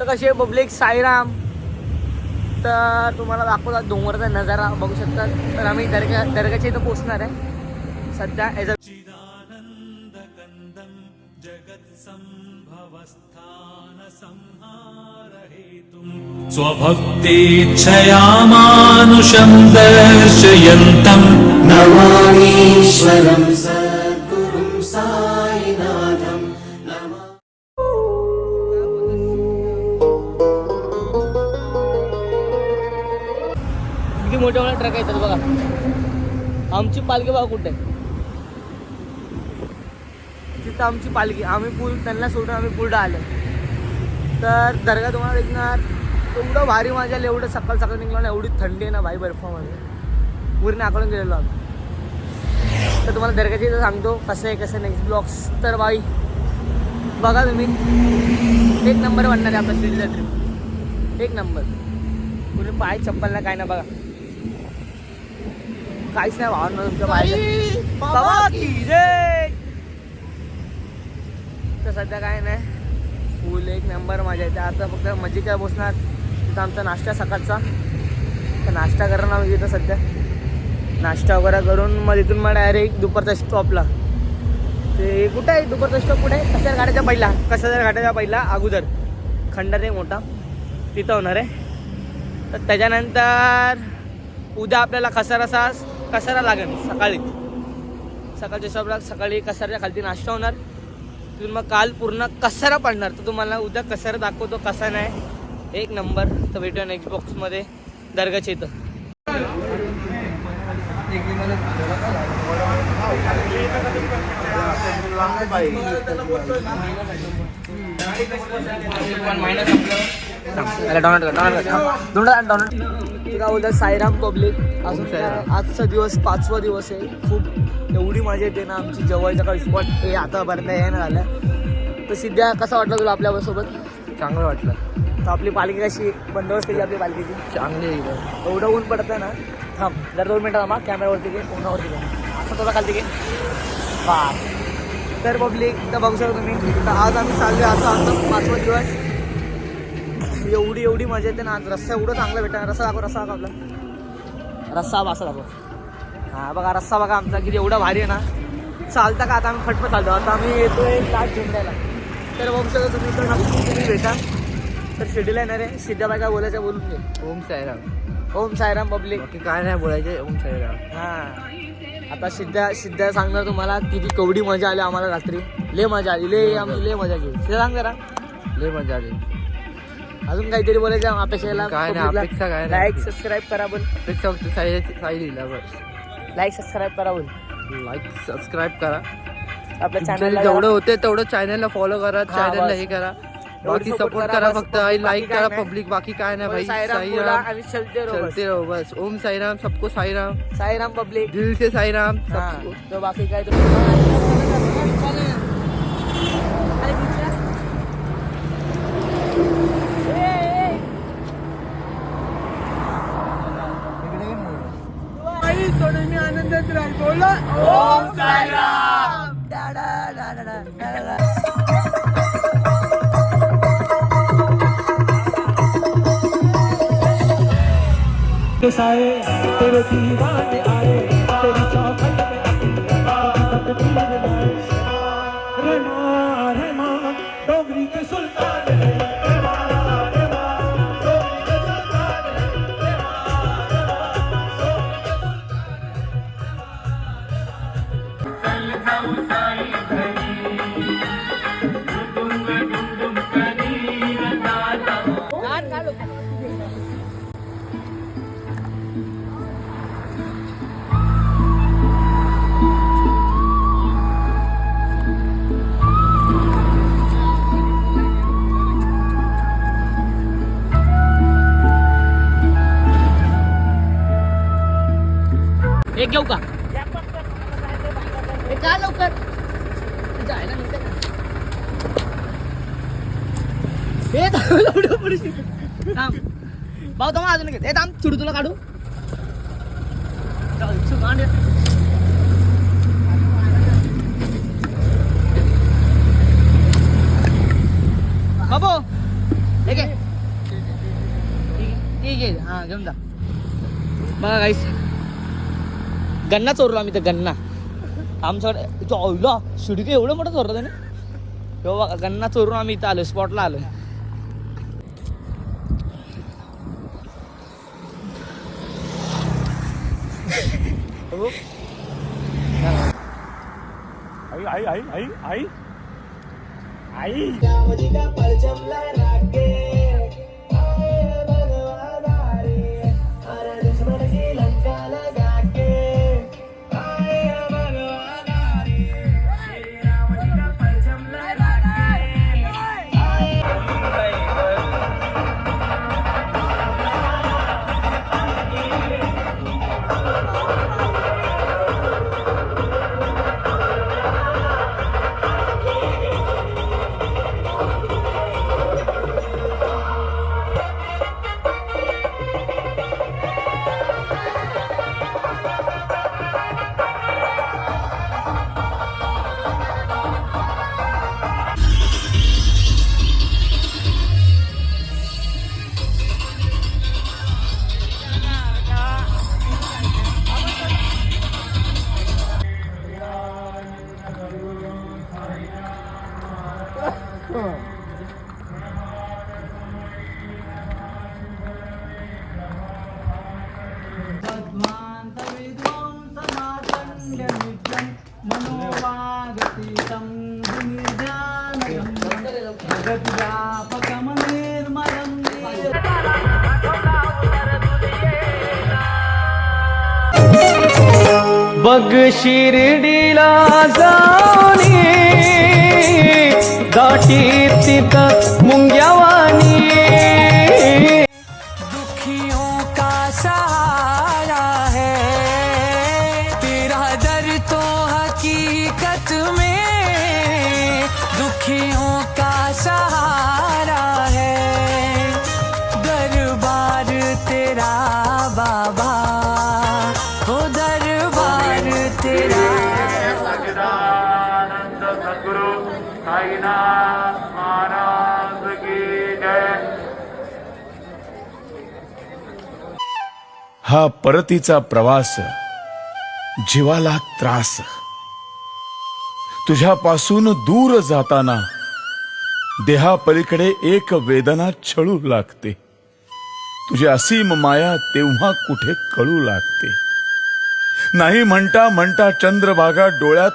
तर कसे पब्लिक साईराम. तर तुम्हाला दाखवतात डोंगराचा नजारा बघू शकतात. तर आम्ही दर्गाच्या इथं पोहोचणार आहे सध्या. स्वभक्तेच्छया मानुषं दर्शयन्तं नमामीश्वरं सद्गुरुं साईनाथं नमामि. किती मोठे मोठे ट्रक येतात बघा. आमची पालखी बघा कुठे आहे. तिथं आमची पालखी. आम्ही त्यांना सोडून आम्ही पुढं आलो. तर दर्गा तुम्हाला दिसणार. एवढं भारी मजा आली. एवढं सकाळ सकाळ निघलो ना. एवढी थंडी आहे ना भाई बर्फामध्ये. पूर्ण आकडून गेलेलो आम्ही. तर तुम्हाला दर्गाची इथं सांगतो कसं आहे कसं नेक्स्ट ब्लॉग्स. तर बाई बघा तुम्ही. एक नंबर बनणार आहे आपल्या सिटीचा ट्रिप. एक नंबर. कुणी पाय चप्पल ना काय ना बघा. काहीच नाही भावना तुमच्या पाय बाबा की जय. तर सध्या काय नाही. फुल एक नंबर मजा येते. आता फक्त मजेच्या बसणार. तिथं आमचा नाश्ता सकाळचा. तर नाश्ता करणं आम्ही तिथं सध्या. नाश्ता वगैरे करून मग तिथून मग डायरेक्ट दुपारच्या स्टॉपला. ते कुठं आहे दुपारचा स्टॉप कुठे आहे. कसार घाटाच्या पहिला अगोदर खंडार आहे मोठा. तिथं होणार आहे. तर त्याच्यानंतर उद्या आपल्याला कसारा लागेल सकाळच्या स्टॉपला. सकाळी कसाऱ्याच्या खालती नाश्ता होणार. तिथून मग काल पूर्ण कसारा पडणार. तर तुम्हाला उद्या कसारा दाखवतो कसा नाही. एक नंबर. तर भेटूया नेक्स्ट बॉक्समध्ये दर्गाच्या इथं. उद्या साईराम पब्लिक. अजून आजचा दिवस 5वा दिवस आहे. खूप एवढी मजा येते ना. आमची जवळच्या काही स्पॉट हे आता भरता येणं झालं. तर सिद्ध्या कसा वाटला तुला आपल्यासोबत. चांगलं वाटलं. तर आपली पालखी कशी बंदोबस्त केली आपली पालखीची. चांगली एवढं ऊन पडतं ना. थांब जर 2 मिनटं थांबा. कॅमेरावरती घे फोनावरती घे. असं थोडा खालती घे बास. तर पब्लिक तर बघू शकता तुम्ही. तर आज आम्ही चाललो. आता आमचा 5वा दिवस. एवढी मजा येते ना. आज रस्सा एवढं चांगला भेटणार. रस्सा दाखव आपला. रस्सा असा दाखव. हां बघा रस्सा बघा आमचा किती एवढा भारी आहे ना. चालता का आता आम्ही फटफट चालतो. आता आम्ही येतोय लाट झेंड्याला. तर बघू शकता तुम्ही. तर नक्की तुम्ही भेटा. तर शिर्डीला येणार आहे. सिद्धा बाय काय बोलायचं बोलून घे. ओम साईराम. ओम साईराम पब्लिक. बाकी काय नाही बोलायचे. ओम साईराम. हां आता सिद्धा सांगणार तुम्हाला किती केवढी मजा आली आम्हाला रात्री. लय मजा आली. आम्ही लय मजा केली. सिद्धा सांग जरा. लय मजा आली. अजून काहीतरी बोलायचं अपेक्षेला. काय नाही अपेक्षा काय नाही. लाईक सबस्क्राईब करा बोल. अपेक्षा फक्त साई लिहिला बस. लाईक सबस्क्राईब करा बोल. लाईक सबस्क्राईब करा. आपल्या चॅनलला जेवढं होते तेवढं चॅनलला फॉलो करा. चॅनलला हे करा. बाकी सपोर्ट करा फक्त. लाईक करा पब्लिक. बाकी काय नाही भाई. साईराम आणि चलते रहो बस. ओम साईराम. सबको साईराम. साईराम पब्लिक. दिल से साईराम. तो बाकी काय मी आनंदात राहील. बोला ओम साईराम. साए तेरे दीवाने आए तेरी चौखट में रहमान डोगरी के सुल्तान एक घेऊ का. का लवकर जायला थांब भाऊ थांब अजून घेत. थांब थोडी तुला काढू. बाबू ठीक आहे ठीक आहे हा घेऊन जा. बघा गाईस गन्ना चोरलो आम्ही तर गन्ना आमच्याकडे ऑइला शिडके एवढं मोठं चोरलं त्याने. हो बघा गन्ना चोरून आम्ही इथं आलो स्पॉटला आलो. आई आई आई आई आई बघ शिर्डीला जाणी दाटी तिथं मुंग्यावानी दुखियों का सहारा है तेरा दर तो हकीकत में दुखियों का सहारा है दरबार तेरा बाबा हो दरबार तेरा. सद्गुरु साईनाथ महाराज की जय. हा परतीचा प्रवास जीवाला त्रास तुझ्यापासून दूर जाताना देहापलीकडे एक वेदना छळू लागते. तुझी असीम माया तेव्हा कुठे कळू लागते. नाही म्हणता म्हणता चंद्रभागा डोळ्यात